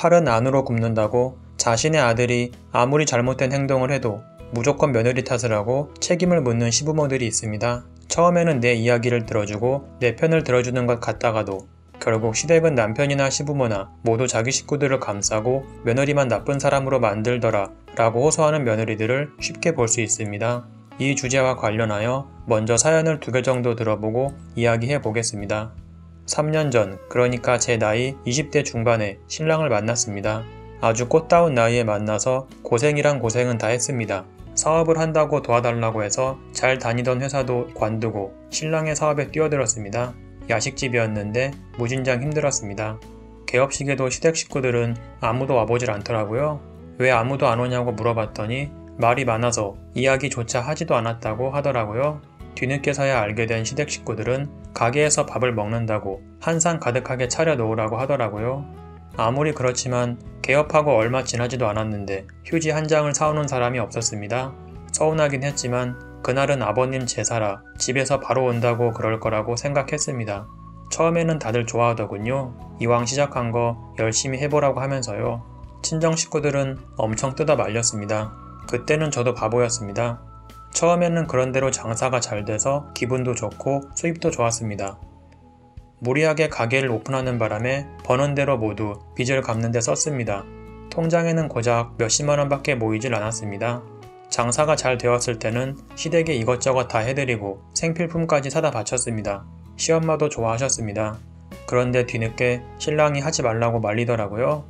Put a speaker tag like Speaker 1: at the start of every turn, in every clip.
Speaker 1: 팔은 안으로 굽는다고 자신의 아들이 아무리 잘못된 행동을 해도 무조건 며느리 탓을 하고 책임을 묻는 시부모들이 있습니다. 처음에는 내 이야기를 들어주고 내 편을 들어주는 것 같다가도 결국 시댁은 남편이나 시부모나 모두 자기 식구들을 감싸고 며느리만 나쁜 사람으로 만들더라 라고 호소하는 며느리들을 쉽게 볼 수 있습니다. 이 주제와 관련하여 먼저 사연을 2개 정도 들어보고 이야기해 보겠습니다. 3년 전, 그러니까 제 나이 20대 중반에 신랑을 만났습니다. 아주 꽃다운 나이에 만나서 고생이란 고생은 다 했습니다. 사업을 한다고 도와달라고 해서 잘 다니던 회사도 관두고 신랑의 사업에 뛰어들었습니다. 야식집이었는데 무진장 힘들었습니다. 개업식에도 시댁 식구들은 아무도 와보질 않더라고요. 왜 아무도 안 오냐고 물어봤더니 말이 많아서 이야기조차 하지도 않았다고 하더라고요. 뒤늦게서야 알게 된 시댁 식구들은 가게에서 밥을 먹는다고 한 상 가득하게 차려 놓으라고 하더라고요. 아무리 그렇지만 개업하고 얼마 지나지도 않았는데 휴지 한 장을 사오는 사람이 없었습니다. 서운하긴 했지만 그날은 아버님 제사라 집에서 바로 온다고 그럴 거라고 생각했습니다. 처음에는 다들 좋아하더군요. 이왕 시작한 거 열심히 해보라고 하면서요. 친정 식구들은 엄청 뜯어 말렸습니다. 그때는 저도 바보였습니다. 처음에는 그런대로 장사가 잘 돼서 기분도 좋고 수입도 좋았습니다. 무리하게 가게를 오픈하는 바람에 버는 대로 모두 빚을 갚는 데 썼습니다. 통장에는 고작 몇십만 원밖에 모이질 않았습니다. 장사가 잘 되었을 때는 시댁에 이것저것 다 해드리고 생필품까지 사다 바쳤습니다. 시엄마도 좋아하셨습니다. 그런데 뒤늦게 신랑이 하지 말라고 말리더라고요.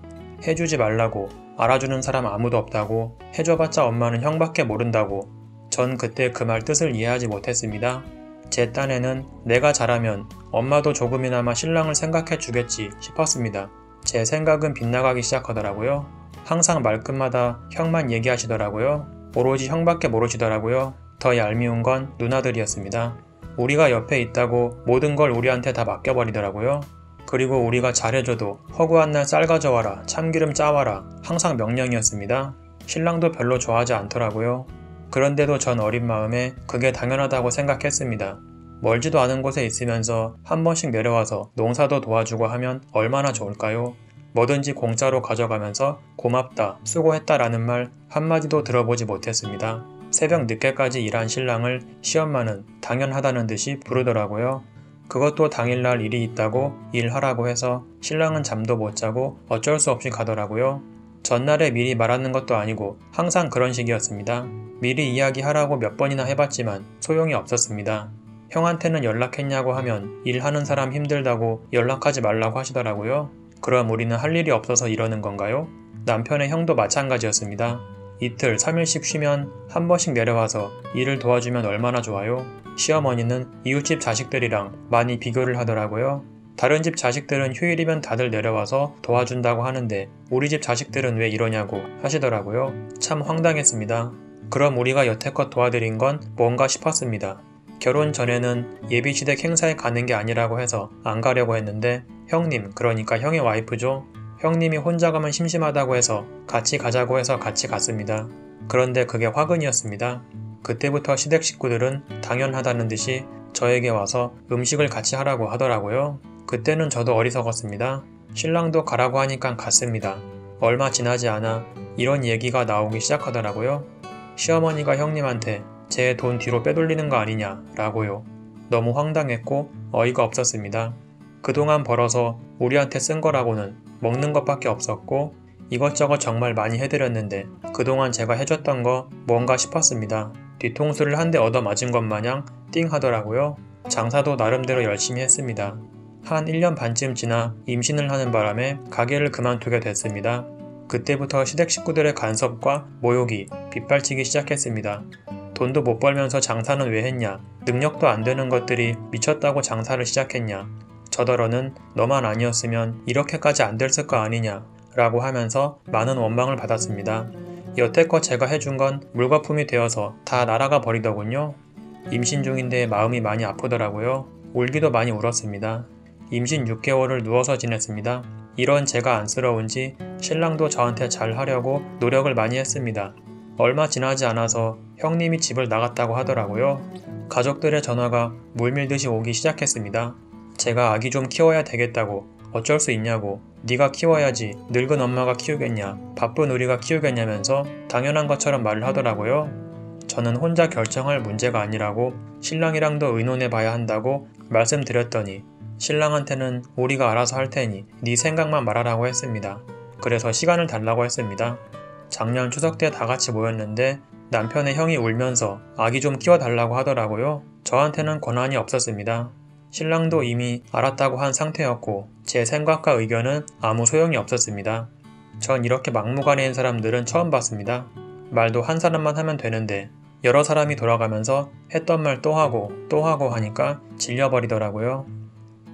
Speaker 1: 해주지 말라고, 알아주는 사람 아무도 없다고, 해줘봤자 엄마는 형밖에 모른다고. 전 그때 그 말 뜻을 이해하지 못했습니다. 제 딴에는 내가 잘하면 엄마도 조금이나마 신랑을 생각해 주겠지 싶었습니다. 제 생각은 빗나가기 시작하더라고요. 항상 말끝마다 형만 얘기하시더라고요. 오로지 형밖에 모르시더라고요. 더 얄미운 건 누나들이었습니다. 우리가 옆에 있다고 모든 걸 우리한테 다 맡겨버리더라고요. 그리고 우리가 잘해줘도 허구한 날 쌀 가져와라, 참기름 짜와라 항상 명령이었습니다. 신랑도 별로 좋아하지 않더라고요. 그런데도 전 어린 마음에 그게 당연하다고 생각했습니다. 멀지도 않은 곳에 있으면서 한 번씩 내려와서 농사도 도와주고 하면 얼마나 좋을까요? 뭐든지 공짜로 가져가면서 고맙다, 수고했다라는 말 한마디도 들어보지 못했습니다. 새벽 늦게까지 일한 신랑을 시엄마는 당연하다는 듯이 부르더라고요. 그것도 당일날 일이 있다고 일하라고 해서 신랑은 잠도 못 자고 어쩔 수 없이 가더라고요. 전날에 미리 말하는 것도 아니고 항상 그런 식이었습니다. 미리 이야기하라고 몇 번이나 해봤지만 소용이 없었습니다. 형한테는 연락했냐고 하면 일하는 사람 힘들다고 연락하지 말라고 하시더라고요. 그럼 우리는 할 일이 없어서 이러는 건가요? 남편의 형도 마찬가지였습니다. 이틀, 3일씩 쉬면 한 번씩 내려와서 일을 도와주면 얼마나 좋아요? 시어머니는 이웃집 자식들이랑 많이 비교를 하더라고요. 다른 집 자식들은 휴일이면 다들 내려와서 도와준다고 하는데 우리 집 자식들은 왜 이러냐고 하시더라고요. 참 황당했습니다. 그럼 우리가 여태껏 도와드린 건 뭔가 싶었습니다. 결혼 전에는 예비시댁 행사에 가는 게 아니라고 해서 안 가려고 했는데 형님, 그러니까 형의 와이프죠. 형님이 혼자 가면 심심하다고 해서 같이 가자고 해서 같이 갔습니다. 그런데 그게 화근이었습니다. 그때부터 시댁 식구들은 당연하다는 듯이 저에게 와서 음식을 같이 하라고 하더라고요. 그때는 저도 어리석었습니다. 신랑도 가라고 하니까 갔습니다. 얼마 지나지 않아 이런 얘기가 나오기 시작하더라고요. 시어머니가 형님한테 제 돈 뒤로 빼돌리는 거 아니냐 라고요. 너무 황당했고 어이가 없었습니다. 그동안 벌어서 우리한테 쓴 거라고는 먹는 것밖에 없었고 이것저것 정말 많이 해드렸는데 그동안 제가 해줬던 거 뭔가 싶었습니다. 뒤통수를 한 대 얻어맞은 것 마냥 띵 하더라고요. 장사도 나름대로 열심히 했습니다. 한 1년 반쯤 지나 임신을 하는 바람에 가게를 그만두게 됐습니다. 그때부터 시댁 식구들의 간섭과 모욕이 빗발치기 시작했습니다. 돈도 못 벌면서 장사는 왜 했냐, 능력도 안 되는 것들이 미쳤다고 장사를 시작했냐, 저더러는 너만 아니었으면 이렇게까지 안 됐을 거 아니냐 라고 하면서 많은 원망을 받았습니다. 여태껏 제가 해준 건 물거품이 되어서 다 날아가 버리더군요. 임신 중인데 마음이 많이 아프더라고요. 울기도 많이 울었습니다. 임신 6개월을 누워서 지냈습니다. 이런 제가 안쓰러운지 신랑도 저한테 잘하려고 노력을 많이 했습니다. 얼마 지나지 않아서 형님이 집을 나갔다고 하더라고요. 가족들의 전화가 물밀듯이 오기 시작했습니다. 제가 아기 좀 키워야 되겠다고 어쩔 수 있냐고, 네가 키워야지 늙은 엄마가 키우겠냐, 바쁜 우리가 키우겠냐면서 당연한 것처럼 말을 하더라고요. 저는 혼자 결정할 문제가 아니라고 신랑이랑도 의논해 봐야 한다고 말씀드렸더니 신랑한테는 우리가 알아서 할 테니 네 생각만 말하라고 했습니다. 그래서 시간을 달라고 했습니다. 작년 추석 때 다 같이 모였는데 남편의 형이 울면서 아기 좀 키워달라고 하더라고요. 저한테는 권한이 없었습니다. 신랑도 이미 알았다고 한 상태였고 제 생각과 의견은 아무 소용이 없었습니다. 전 이렇게 막무가내인 사람들은 처음 봤습니다. 말도 한 사람만 하면 되는데 여러 사람이 돌아가면서 했던 말 또 하고 하니까 질려버리더라고요.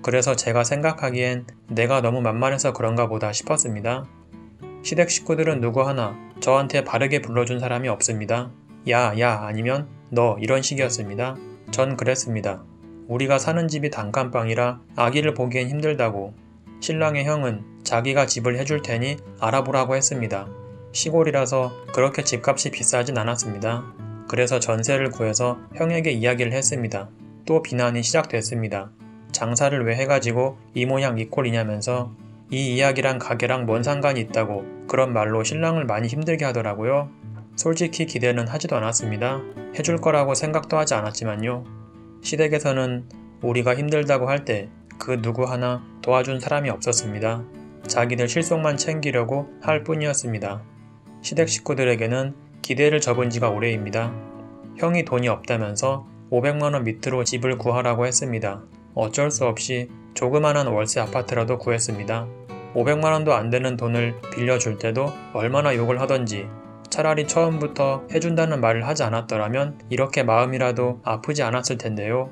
Speaker 1: 그래서 제가 생각하기엔 내가 너무 만만해서 그런가 보다 싶었습니다. 시댁 식구들은 누구 하나 저한테 바르게 불러준 사람이 없습니다. 야 아니면 너 이런 식이었습니다. 전 그랬습니다. 우리가 사는 집이 단칸방이라 아기를 보기엔 힘들다고. 신랑의 형은 자기가 집을 해줄 테니 알아보라고 했습니다. 시골이라서 그렇게 집값이 비싸진 않았습니다. 그래서 전세를 구해서 형에게 이야기를 했습니다. 또 비난이 시작됐습니다. 장사를 왜 해가지고 이 모양 이 꼴이냐면서 이 이야기랑 가게랑 뭔 상관이 있다고 그런 말로 신랑을 많이 힘들게 하더라고요. 솔직히 기대는 하지도 않았습니다. 해줄 거라고 생각도 하지 않았지만요. 시댁에서는 우리가 힘들다고 할 때 그 누구 하나 도와준 사람이 없었습니다. 자기들 실속만 챙기려고 할 뿐이었습니다. 시댁 식구들에게는 기대를 접은 지가 오래입니다. 형이 돈이 없다면서 500만원 밑으로 집을 구하라고 했습니다. 어쩔 수 없이 조그만한 월세 아파트라도 구했습니다. 500만원도 안 되는 돈을 빌려줄 때도 얼마나 욕을 하던지 차라리 처음부터 해준다는 말을 하지 않았더라면 이렇게 마음이라도 아프지 않았을 텐데요.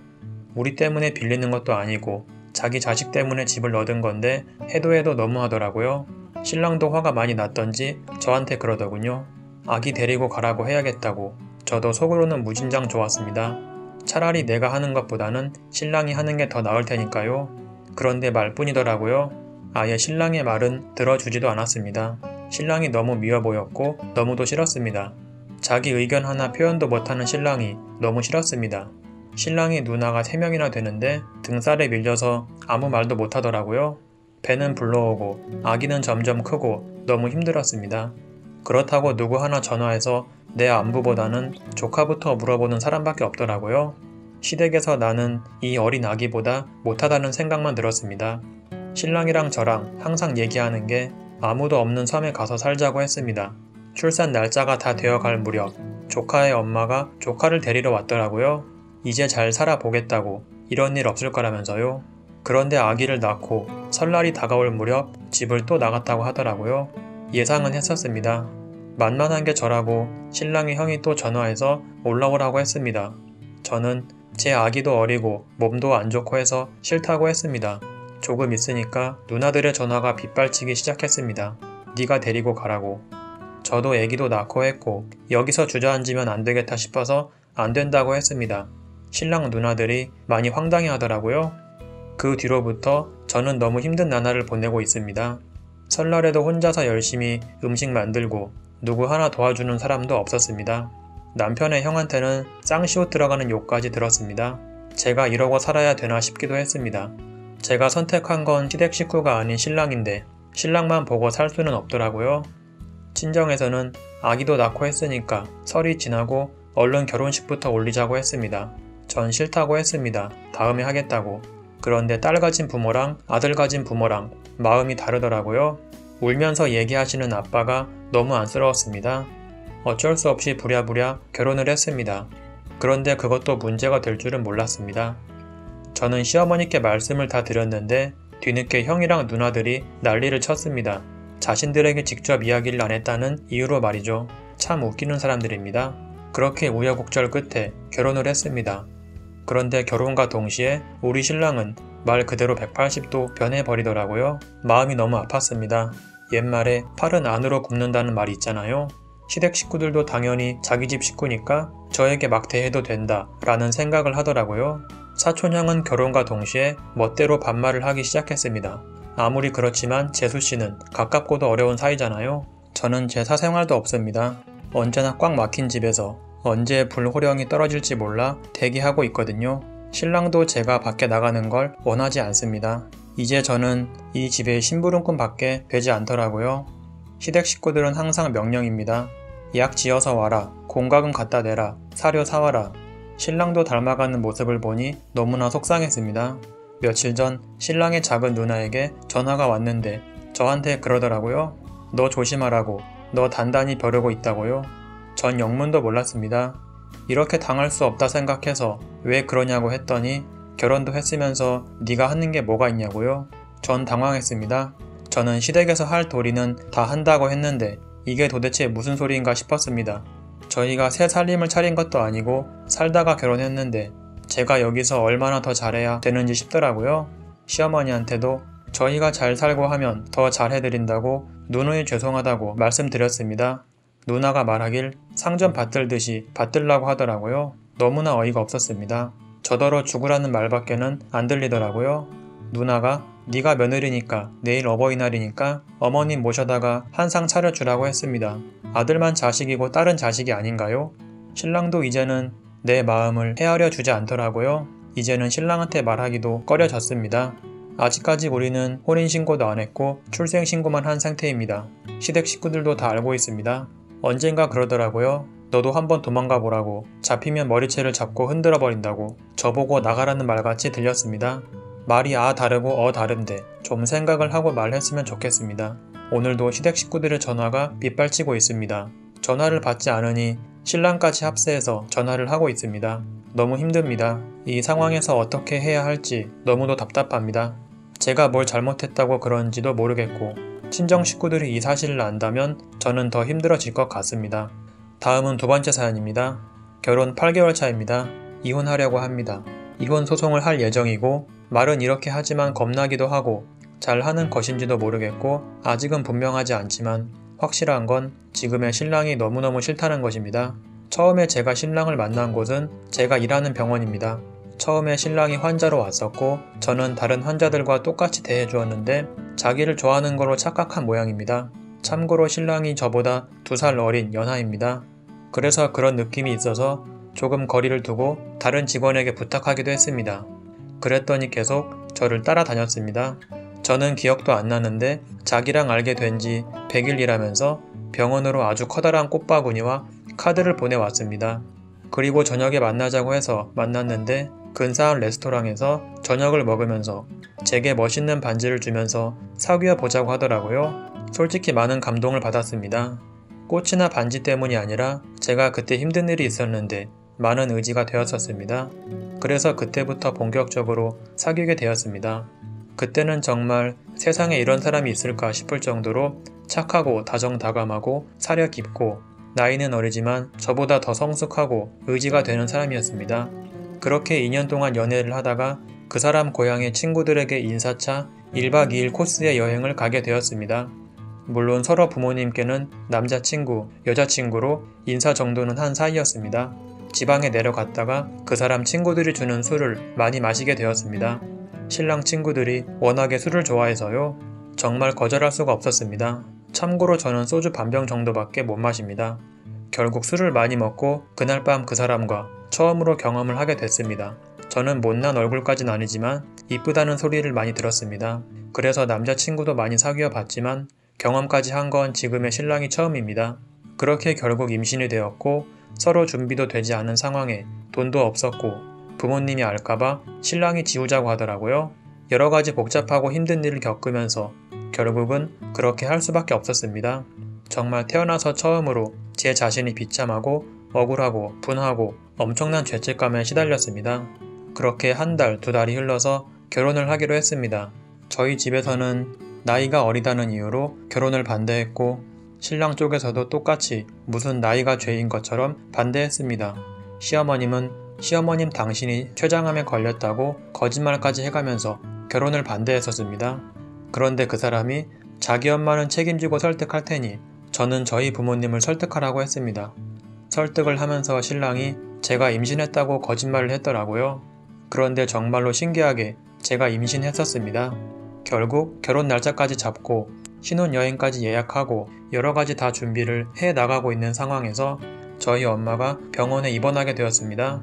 Speaker 1: 우리 때문에 빌리는 것도 아니고 자기 자식 때문에 집을 얻은 건데 해도 너무 하더라고요. 신랑도 화가 많이 났던지 저한테 그러더군요. 아기 데리고 가라고 해야겠다고. 저도 속으로는 무진장 좋았습니다. 차라리 내가 하는 것보다는 신랑이 하는 게 더 나을 테니까요. 그런데 말뿐이더라고요. 아예 신랑의 말은 들어주지도 않았습니다. 신랑이 너무 미워 보였고 너무도 싫었습니다. 자기 의견 하나 표현도 못하는 신랑이 너무 싫었습니다. 신랑이 누나가 3명이나 되는데 등살에 밀려서 아무 말도 못하더라고요. 배는 불러오고 아기는 점점 크고 너무 힘들었습니다. 그렇다고 누구 하나 전화해서 내 안부보다는 조카부터 물어보는 사람밖에 없더라고요. 시댁에서 나는 이 어린 아기보다 못하다는 생각만 들었습니다. 신랑이랑 저랑 항상 얘기하는 게 아무도 없는 섬에 가서 살자고 했습니다. 출산 날짜가 다 되어갈 무렵 조카의 엄마가 조카를 데리러 왔더라고요. 이제 잘 살아보겠다고 이런 일 없을 거라면서요. 그런데 아기를 낳고 설날이 다가올 무렵 집을 또 나갔다고 하더라고요. 예상은 했었습니다. 만만한 게 저라고 신랑의 형이 또 전화해서 올라오라고 했습니다. 저는 제 아기도 어리고 몸도 안 좋고 해서 싫다고 했습니다. 조금 있으니까 누나들의 전화가 빗발치기 시작했습니다. 네가 데리고 가라고. 저도 아기도 낳고 했고 여기서 주저앉으면 안 되겠다 싶어서 안 된다고 했습니다. 신랑 누나들이 많이 황당해 하더라고요. 그 뒤로부터 저는 너무 힘든 나날을 보내고 있습니다. 설날에도 혼자서 열심히 음식 만들고 누구 하나 도와주는 사람도 없었습니다. 남편의 형한테는 쌍시옷 들어가는 욕까지 들었습니다. 제가 이러고 살아야 되나 싶기도 했습니다. 제가 선택한 건 시댁 식구가 아닌 신랑인데 신랑만 보고 살 수는 없더라고요. 친정에서는 아기도 낳고 했으니까 설이 지나고 얼른 결혼식부터 올리자고 했습니다. 전 싫다고 했습니다. 다음에 하겠다고. 그런데 딸 가진 부모랑 아들 가진 부모랑 마음이 다르더라고요. 울면서 얘기하시는 아빠가 너무 안쓰러웠습니다. 어쩔 수 없이 부랴부랴 결혼을 했습니다. 그런데 그것도 문제가 될 줄은 몰랐습니다. 저는 시어머니께 말씀을 다 드렸는데 뒤늦게 형이랑 누나들이 난리를 쳤습니다. 자신들에게 직접 이야기를 안 했다는 이유로 말이죠. 참 웃기는 사람들입니다. 그렇게 우여곡절 끝에 결혼을 했습니다. 그런데 결혼과 동시에 우리 신랑은 말 그대로 180도 변해버리더라고요. 마음이 너무 아팠습니다. 옛말에 팔은 안으로 굽는다는 말이 있잖아요. 시댁 식구들도 당연히 자기 집 식구니까 저에게 막 대해도 된다 라는 생각을 하더라고요. 사촌형은 결혼과 동시에 멋대로 반말을 하기 시작했습니다. 아무리 그렇지만 재수씨는 가깝고도 어려운 사이잖아요. 저는 제 사생활도 없습니다. 언제나 꽉 막힌 집에서 언제 불호령이 떨어질지 몰라 대기하고 있거든요. 신랑도 제가 밖에 나가는 걸 원하지 않습니다. 이제 저는 이 집의 심부름꾼밖에 되지 않더라고요. 시댁 식구들은 항상 명령입니다. 약 지어서 와라, 공과금 갖다 내라, 사료 사와라. 신랑도 닮아가는 모습을 보니 너무나 속상했습니다. 며칠 전 신랑의 작은 누나에게 전화가 왔는데 저한테 그러더라고요. 너 조심하라고, 너 단단히 벼르고 있다고요. 전 영문도 몰랐습니다. 이렇게 당할 수 없다 생각해서 왜 그러냐고 했더니 결혼도 했으면서 네가 하는 게 뭐가 있냐고요. 전 당황했습니다. 저는 시댁에서 할 도리는 다 한다고 했는데 이게 도대체 무슨 소리인가 싶었습니다. 저희가 새 살림을 차린 것도 아니고 살다가 결혼했는데 제가 여기서 얼마나 더 잘해야 되는지 싶더라고요. 시어머니한테도 저희가 잘 살고 하면 더 잘해드린다고 누누이 죄송하다고 말씀드렸습니다. 누나가 말하길 상전 받들듯이 받들라고 하더라고요. 너무나 어이가 없었습니다. 저더러 죽으라는 말밖에는 안 들리더라고요. 누나가 네가 며느리니까 내일 어버이날이니까 어머님 모셔다가 한상 차려주라고 했습니다. 아들만 자식이고 딸은 자식이 아닌가요? 신랑도 이제는 내 마음을 헤아려 주지 않더라고요. 이제는 신랑한테 말하기도 꺼려졌습니다. 아직까지 우리는 혼인신고도 안 했고 출생신고만 한 상태입니다. 시댁 식구들도 다 알고 있습니다. 언젠가 그러더라고요. 너도 한번 도망가 보라고, 잡히면 머리채를 잡고 흔들어 버린다고 저보고 나가라는 말같이 들렸습니다. 말이 다르고 다른데 좀 생각을 하고 말했으면 좋겠습니다. 오늘도 시댁 식구들의 전화가 빗발치고 있습니다. 전화를 받지 않으니 신랑까지 합세해서 전화를 하고 있습니다. 너무 힘듭니다. 이 상황에서 어떻게 해야 할지 너무도 답답합니다. 제가 뭘 잘못했다고 그런지도 모르겠고 친정 식구들이 이 사실을 안다면 저는 더 힘들어질 것 같습니다. 다음은 두 번째 사연입니다. 결혼 8개월 차입니다. 이혼하려고 합니다. 이혼 소송을 할 예정이고 말은 이렇게 하지만 겁나기도 하고 잘하는 것인지도 모르겠고 아직은 분명하지 않지만 확실한 건 지금의 신랑이 너무너무 싫다는 것입니다. 처음에 제가 신랑을 만난 곳은 제가 일하는 병원입니다. 처음에 신랑이 환자로 왔었고 저는 다른 환자들과 똑같이 대해주었는데 자기를 좋아하는 거로 착각한 모양입니다. 참고로 신랑이 저보다 2살 어린 연하입니다. 그래서 그런 느낌이 있어서 조금 거리를 두고 다른 직원에게 부탁하기도 했습니다. 그랬더니 계속 저를 따라다녔습니다. 저는 기억도 안 나는데 자기랑 알게 된 지 100일이라면서 병원으로 아주 커다란 꽃바구니와 카드를 보내왔습니다. 그리고 저녁에 만나자고 해서 만났는데 근사한 레스토랑에서 저녁을 먹으면서 제게 멋있는 반지를 주면서 사귀어 보자고 하더라고요. 솔직히 많은 감동을 받았습니다. 꽃이나 반지 때문이 아니라 제가 그때 힘든 일이 있었는데 많은 의지가 되었었습니다. 그래서 그때부터 본격적으로 사귀게 되었습니다. 그때는 정말 세상에 이런 사람이 있을까 싶을 정도로 착하고 다정다감하고 사려 깊고 나이는 어리지만 저보다 더 성숙하고 의지가 되는 사람이었습니다. 그렇게 2년 동안 연애를 하다가 그 사람 고향의 친구들에게 인사차 1박 2일 코스의 여행을 가게 되었습니다. 물론 서로 부모님께는 남자친구, 여자친구로 인사 정도는 한 사이였습니다. 지방에 내려갔다가 그 사람 친구들이 주는 술을 많이 마시게 되었습니다. 신랑 친구들이 워낙에 술을 좋아해서요. 정말 거절할 수가 없었습니다. 참고로 저는 소주 반병 정도밖에 못 마십니다. 결국 술을 많이 먹고 그날 밤 그 사람과 처음으로 경험을 하게 됐습니다. 저는 못난 얼굴까진 아니지만 이쁘다는 소리를 많이 들었습니다. 그래서 남자친구도 많이 사귀어 봤지만 경험까지 한 건 지금의 신랑이 처음입니다. 그렇게 결국 임신이 되었고 서로 준비도 되지 않은 상황에 돈도 없었고 부모님이 알까봐 신랑이 지우자고 하더라고요. 여러가지 복잡하고 힘든 일을 겪으면서 결국은 그렇게 할 수밖에 없었습니다. 정말 태어나서 처음으로 제 자신이 비참하고 억울하고 분하고 엄청난 죄책감에 시달렸습니다. 그렇게 한 달, 2달이 흘러서 결혼을 하기로 했습니다. 저희 집에서는 나이가 어리다는 이유로 결혼을 반대했고 신랑 쪽에서도 똑같이 무슨 나이가 죄인 것처럼 반대했습니다. 시어머님은 시어머님 당신이 췌장암에 걸렸다고 거짓말까지 해가면서 결혼을 반대했었습니다. 그런데 그 사람이 자기 엄마는 책임지고 설득할 테니 저는 저희 부모님을 설득하라고 했습니다. 설득을 하면서 신랑이 제가 임신했다고 거짓말을 했더라고요. 그런데 정말로 신기하게 제가 임신했었습니다. 결국 결혼 날짜까지 잡고 신혼여행까지 예약하고 여러가지 다 준비를 해 나가고 있는 상황에서 저희 엄마가 병원에 입원하게 되었습니다.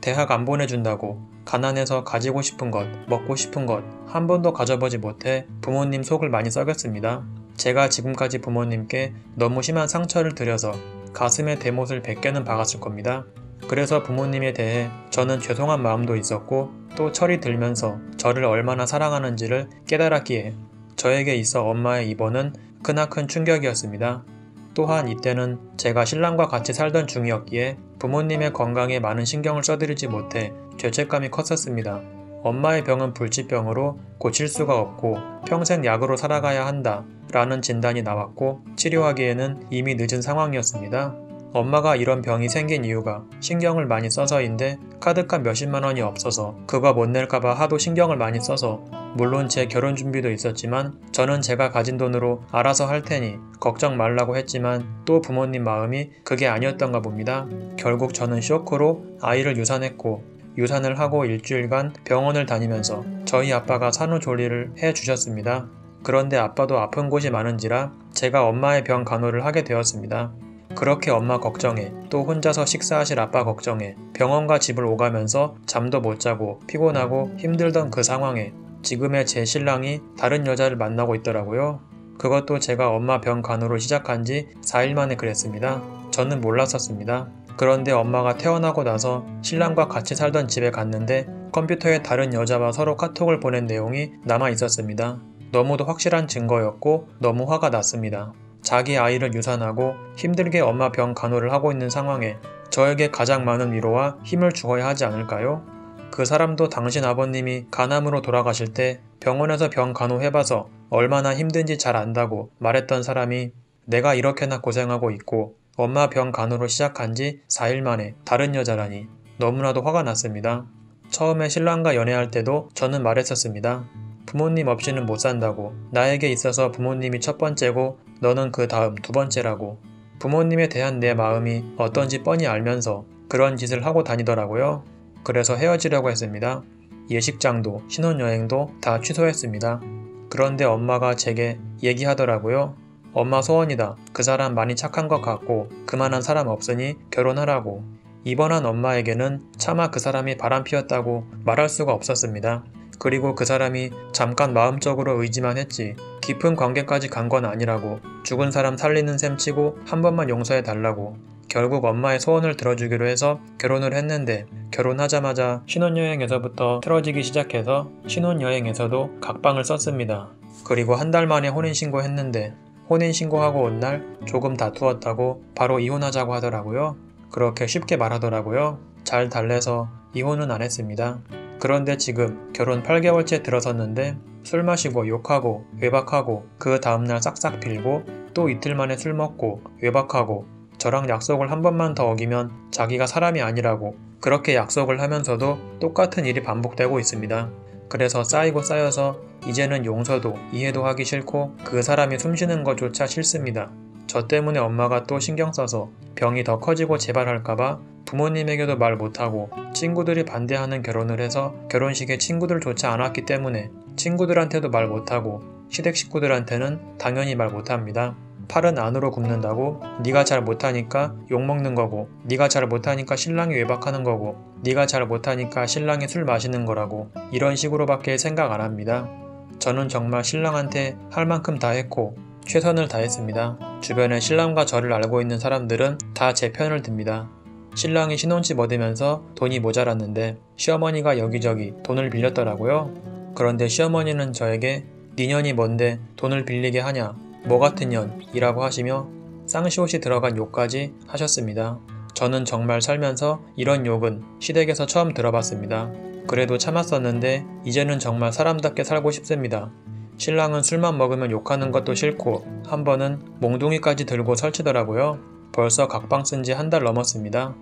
Speaker 1: 대학 안 보내준다고 가난해서 가지고 싶은 것, 먹고 싶은 것 한 번도 가져보지 못해 부모님 속을 많이 썩였습니다. 제가 지금까지 부모님께 너무 심한 상처를 드려서 가슴에 대못을 100개는 박았을 겁니다. 그래서 부모님에 대해 저는 죄송한 마음도 있었고 또 철이 들면서 저를 얼마나 사랑하는지를 깨달았기에 저에게 있어 엄마의 입원은 크나큰 충격이었습니다. 또한 이때는 제가 신랑과 같이 살던 중이었기에 부모님의 건강에 많은 신경을 써드리지 못해 죄책감이 컸었습니다. 엄마의 병은 불치병으로 고칠 수가 없고 평생 약으로 살아가야 한다 라는 진단이 나왔고 치료하기에는 이미 늦은 상황이었습니다. 엄마가 이런 병이 생긴 이유가 신경을 많이 써서인데 카드값 몇십만 원이 없어서 그거 못 낼까봐 하도 신경을 많이 써서 물론 제 결혼 준비도 있었지만 저는 제가 가진 돈으로 알아서 할 테니 걱정 말라고 했지만 또 부모님 마음이 그게 아니었던가 봅니다. 결국 저는 쇼크로 아이를 유산했고 유산을 하고 일주일간 병원을 다니면서 저희 아빠가 산후조리를 해주셨습니다. 그런데 아빠도 아픈 곳이 많은지라 제가 엄마의 병 간호를 하게 되었습니다. 그렇게 엄마 걱정에 또 혼자서 식사하실 아빠 걱정에 병원과 집을 오가면서 잠도 못 자고 피곤하고 힘들던 그 상황에 지금의 제 신랑이 다른 여자를 만나고 있더라고요. 그것도 제가 엄마 병 간호를 시작한 지 4일 만에 그랬습니다. 저는 몰랐었습니다. 그런데 엄마가 태어나고 나서 신랑과 같이 살던 집에 갔는데 컴퓨터에 다른 여자와 서로 카톡을 보낸 내용이 남아 있었습니다. 너무도 확실한 증거였고 너무 화가 났습니다. 자기 아이를 유산하고 힘들게 엄마 병 간호를 하고 있는 상황에 저에게 가장 많은 위로와 힘을 주어야 하지 않을까요? 그 사람도 당신 아버님이 간암으로 돌아가실 때 병원에서 병 간호해봐서 얼마나 힘든지 잘 안다고 말했던 사람이 내가 이렇게나 고생하고 있고 엄마 병 간호를 시작한 지 4일 만에 다른 여자라니 너무나도 화가 났습니다. 처음에 신랑과 연애할 때도 저는 말했었습니다. 부모님 없이는 못 산다고. 나에게 있어서 부모님이 첫 번째고 너는 그 다음 두 번째라고. 부모님에 대한 내 마음이 어떤지 뻔히 알면서 그런 짓을 하고 다니더라고요. 그래서 헤어지려고 했습니다. 예식장도 신혼여행도 다 취소했습니다. 그런데 엄마가 제게 얘기하더라고요. 엄마 소원이다. 그 사람 많이 착한 것 같고 그만한 사람 없으니 결혼하라고. 입원한 엄마에게는 차마 그 사람이 바람피웠다고 말할 수가 없었습니다. 그리고 그 사람이 잠깐 마음적으로 의지만 했지 깊은 관계까지 간 건 아니라고. 죽은 사람 살리는 셈 치고 한 번만 용서해 달라고. 결국 엄마의 소원을 들어주기로 해서 결혼을 했는데 결혼하자마자 신혼여행에서부터 틀어지기 시작해서 신혼여행에서도 각방을 썼습니다. 그리고 한 달 만에 혼인신고했는데 혼인신고하고 온 날 조금 다투었다고 바로 이혼하자고 하더라고요. 그렇게 쉽게 말하더라고요. 잘 달래서 이혼은 안 했습니다. 그런데 지금 결혼 8개월째 들어섰는데 술 마시고 욕하고 외박하고 그 다음날 싹싹 빌고 또 이틀 만에 술 먹고 외박하고 저랑 약속을 한 번만 더 어기면 자기가 사람이 아니라고 그렇게 약속을 하면서도 똑같은 일이 반복되고 있습니다. 그래서 쌓이고 쌓여서 이제는 용서도 이해도 하기 싫고 그 사람이 숨쉬는 것조차 싫습니다. 저 때문에 엄마가 또 신경 써서 병이 더 커지고 재발할까봐 부모님에게도 말 못하고 친구들이 반대하는 결혼을 해서 결혼식에 친구들조차 안 왔기 때문에 친구들한테도 말 못하고 시댁 식구들한테는 당연히 말 못합니다. 팔은 안으로 굽는다고 네가 잘 못하니까 욕먹는 거고 네가 잘 못하니까 신랑이 외박하는 거고 네가 잘 못하니까 신랑이 술 마시는 거라고 이런 식으로밖에 생각 안 합니다. 저는 정말 신랑한테 할 만큼 다 했고 최선을 다했습니다. 주변에 신랑과 저를 알고 있는 사람들은 다 제 편을 듭니다. 신랑이 신혼집 얻으면서 돈이 모자랐는데 시어머니가 여기저기 돈을 빌렸더라고요. 그런데 시어머니는 저에게 네 년이 뭔데 돈을 빌리게 하냐 뭐 같은 년이라고 하시며 쌍시옷이 들어간 욕까지 하셨습니다. 저는 정말 살면서 이런 욕은 시댁에서 처음 들어봤습니다. 그래도 참았었는데 이제는 정말 사람답게 살고 싶습니다. 신랑은 술만 먹으면 욕하는 것도 싫고 한 번은 몽둥이까지 들고 설치더라고요. 벌써 각방 쓴 지 한 달 넘었습니다.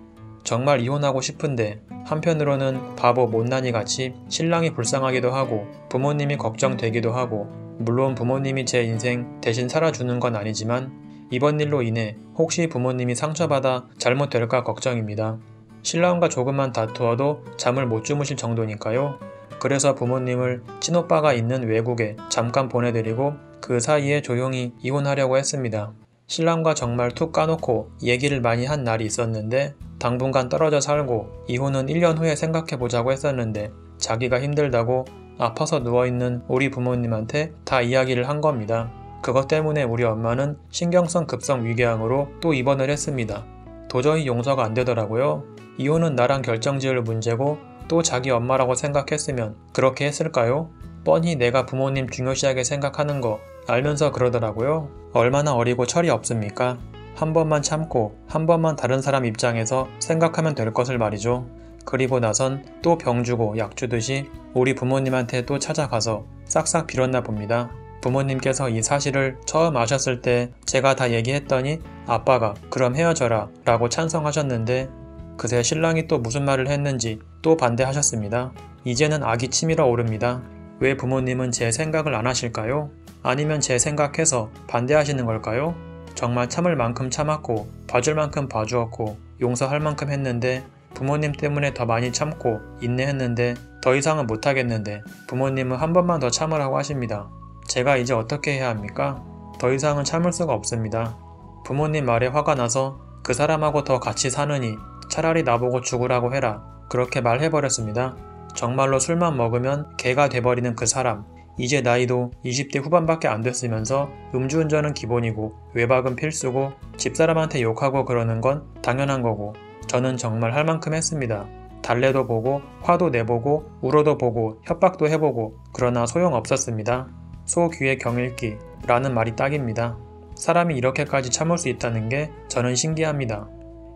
Speaker 1: 정말 이혼하고 싶은데 한편으로는 바보 못난이 같이 신랑이 불쌍하기도 하고 부모님이 걱정되기도 하고 물론 부모님이 제 인생 대신 살아주는 건 아니지만 이번 일로 인해 혹시 부모님이 상처받아 잘못될까 걱정입니다. 신랑과 조금만 다투어도 잠을 못 주무실 정도니까요. 그래서 부모님을 친오빠가 있는 외국에 잠깐 보내드리고 그 사이에 조용히 이혼하려고 했습니다. 신랑과 정말 툭 까놓고 얘기를 많이 한 날이 있었는데 당분간 떨어져 살고 이혼은 1년 후에 생각해보자고 했었는데 자기가 힘들다고 아파서 누워있는 우리 부모님한테 다 이야기를 한 겁니다. 그것 때문에 우리 엄마는 신경성 급성 위궤양으로 또 입원을 했습니다. 도저히 용서가 안 되더라고요. 이혼은 나랑 결정지을 문제고 또 자기 엄마라고 생각했으면 그렇게 했을까요? 뻔히 내가 부모님 중요시하게 생각하는 거 알면서 그러더라고요. 얼마나 어리고 철이 없습니까? 한 번만 참고 한 번만 다른 사람 입장에서 생각하면 될 것을 말이죠. 그리고 나선 또 병 주고 약 주듯이 우리 부모님한테 또 찾아가서 싹싹 빌었나 봅니다. 부모님께서 이 사실을 처음 아셨을 때 제가 다 얘기했더니 아빠가 그럼 헤어져라 라고 찬성하셨는데 그새 신랑이 또 무슨 말을 했는지 또 반대하셨습니다. 이제는 악이 치밀어 오릅니다. 왜 부모님은 제 생각을 안 하실까요? 아니면 제 생각해서 반대하시는 걸까요? 정말 참을 만큼 참았고 봐줄 만큼 봐주었고 용서할 만큼 했는데 부모님 때문에 더 많이 참고 인내했는데 더 이상은 못하겠는데 부모님은 한 번만 더 참으라고 하십니다. 제가 이제 어떻게 해야 합니까? 더 이상은 참을 수가 없습니다. 부모님 말에 화가 나서 그 사람하고 더 같이 사느니 차라리 나보고 죽으라고 해라. 그렇게 말해버렸습니다. 정말로 술만 먹으면 개가 돼버리는 그 사람. 이제 나이도 20대 후반밖에 안 됐으면서 음주운전은 기본이고 외박은 필수고 집사람한테 욕하고 그러는 건 당연한 거고 저는 정말 할 만큼 했습니다. 달래도 보고 화도 내보고 울어도 보고 협박도 해보고 그러나 소용없었습니다. 소 귀의 경읽기 라는 말이 딱입니다. 사람이 이렇게까지 참을 수 있다는 게 저는 신기합니다.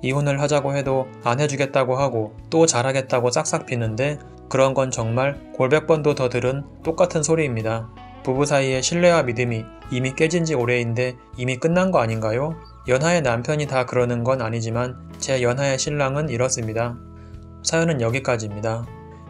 Speaker 1: 이혼을 하자고 해도 안 해주겠다고 하고 또 잘하겠다고 싹싹 비는데 그런 건 정말 골백 번도 더 들은 똑같은 소리입니다. 부부 사이의 신뢰와 믿음이 이미 깨진 지 오래인데 이미 끝난 거 아닌가요? 연하의 남편이 다 그러는 건 아니지만 제 연하의 신랑은 이렇습니다. 사연은 여기까지입니다.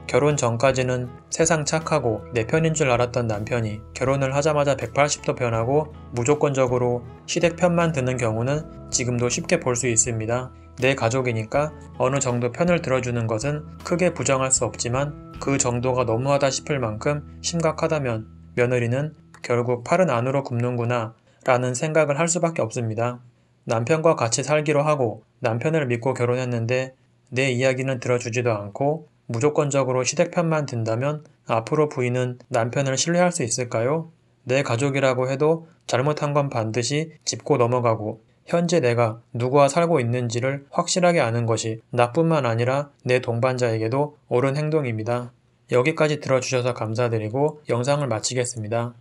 Speaker 1: 결혼 전까지는 세상 착하고 내 편인 줄 알았던 남편이 결혼을 하자마자 180도 변하고 무조건적으로 시댁 편만 드는 경우는 지금도 쉽게 볼 수 있습니다. 내 가족이니까 어느 정도 편을 들어주는 것은 크게 부정할 수 없지만 그 정도가 너무하다 싶을 만큼 심각하다면 며느리는 결국 팔은 안으로 굽는구나 라는 생각을 할 수밖에 없습니다. 남편과 같이 살기로 하고 남편을 믿고 결혼했는데 내 이야기는 들어주지도 않고 무조건적으로 시댁 편만 든다면 앞으로 부인은 남편을 신뢰할 수 있을까요? 내 가족이라고 해도 잘못한 건 반드시 짚고 넘어가고 현재 내가 누구와 살고 있는지를 확실하게 아는 것이 나뿐만 아니라 내 동반자에게도 옳은 행동입니다. 여기까지 들어주셔서 감사드리고 영상을 마치겠습니다.